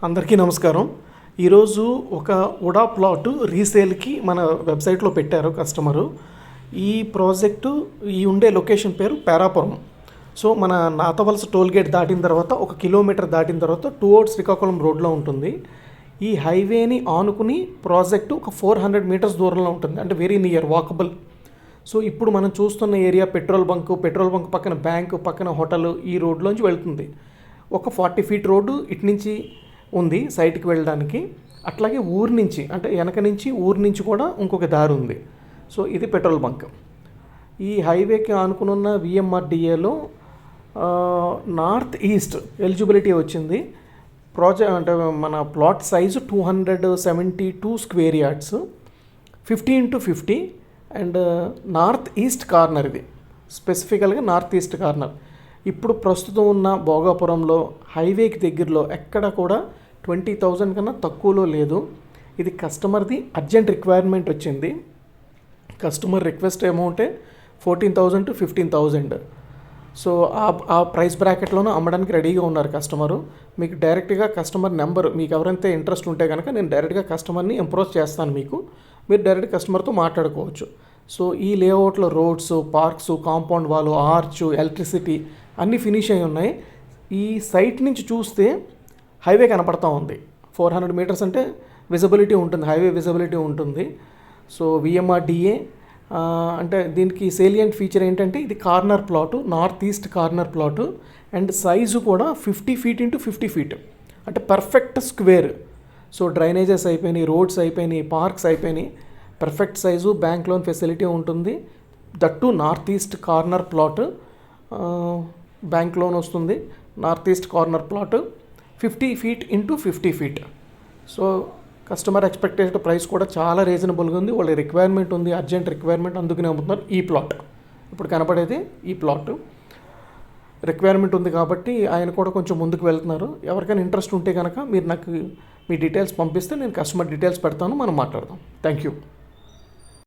అందరికీ నమస్కారం. ఈరోజు ఒక ఉడా ప్లాట్ రీసేల్కి మన వెబ్సైట్లో పెట్టారు కస్టమరు. ఈ ప్రాజెక్టు ఈ ఉండే లొకేషన్ పేరు పేరాపురం. సో మన నాతవలస టోల్గేట్ దాటిన తర్వాత 1 కిలోమీటర్ దాటిన తర్వాత టువర్డ్స్ శ్రీకాకుళం రోడ్లో ఉంటుంది. ఈ హైవేని ఆనుకుని ప్రాజెక్టు ఒక 400 మీటర్స్ దూరంలో ఉంటుంది, అంటే వెరీ నియర్ వాకబుల్. సో ఇప్పుడు మనం చూస్తున్న ఏరియా పెట్రోల్ బంక్ పక్కన బ్యాంకు, పక్కన హోటల్, ఈ రోడ్లోంచి వెళ్తుంది. ఒక 40 ఫీట్ రోడ్డు ఇటు నుంచి ఉంది సైట్కి వెళ్ళడానికి. అట్లాగే ఊరి నుంచి, అంటే వెనక నుంచి ఊరి నుంచి కూడా ఇంకొక దారి ఉంది. సో ఇది పెట్రోల్ బంక్. ఈ హైవేకి ఆనుకున్న విఎంఆర్డిఏలో నార్త్ ఈస్ట్ ఎలిజిబిలిటీ వచ్చింది. అంటే మన plot size 272 square yards, 50x50 and north east corner. ఇది స్పెసిఫికల్గా నార్త్ ఈస్ట్ కార్నర్. ఇప్పుడు ప్రస్తుతం ఉన్న భోగాపురంలో హైవేకి దగ్గరలో ఎక్కడ కూడా 20,000 కన్నా తక్కువలో లేదు. ఇది కస్టమర్ది అర్జెంట్ రిక్వైర్మెంట్ వచ్చింది. కస్టమర్ రిక్వెస్ట్ అమౌంటే 14,000 to 15,000. సో ఆ ప్రైస్ బ్రాకెట్లోనూ అమ్మడానికి రెడీగా ఉన్నారు కస్టమరు. మీకు డైరెక్ట్గా కస్టమర్ నెంబర్, మీకు ఎవరైతే ఇంట్రెస్ట్ ఉంటే కనుక నేను డైరెక్ట్గా కస్టమర్ని అప్రోచ్ చేస్తాను. మీరు డైరెక్ట్ కస్టమర్తో మాట్లాడుకోవచ్చు. సో ఈ లేఅవుట్లో roads, parks, compound wall, arch, electricity అన్నీ ఫినిష్ అయి ఉన్నాయి. ఈ సైట్ నుంచి చూస్తే హైవే కనపడతా ఉంది. 400 మీటర్స్ అంటే విజిబిలిటీ ఉంటుంది, హైవే విజిబిలిటీ ఉంటుంది. సో విఎంఆర్డిఏ అంటే దీనికి సేలియంట్ ఫీచర్ ఏంటంటే ఇది corner plot, north east corner plot, and size కూడా 50 feet x 50 feet, అంటే పర్ఫెక్ట్ స్క్వేర్. సో డ్రైనేజెస్ అయిపోయినాయి, రోడ్స్ అయిపోయినాయి, పార్క్స్ అయిపోయినాయి, perfect size, bank loan facility ఉంటుంది. That north east corner plot, bank loan వస్తుంది. North east corner plot 50 feet x 50 feet. So customer expected price కూడా చాలా రీజనబుల్గా ఉంది. వాళ్ళ రిక్వైర్మెంట్ ఉంది, అర్జెంట్ రిక్వైర్మెంట్, అందుకనే అమ్ముతున్నారు. ఈ ప్లాట్ ఇప్పుడు కనపడేది ఈ ప్లాట్ రిక్వైర్మెంట్ ఉంది కాబట్టి ఆయన కూడా కొంచెం ముందుకు వెళ్తున్నారు. ఎవరికైనా ఇంట్రెస్ట్ ఉంటే కనుక మీరు నాకు మీ డీటెయిల్స్ పంపిస్తే నేను కస్టమర్ డీటెయిల్స్ పెడతాను, మనం మాట్లాడదాం. Thank you.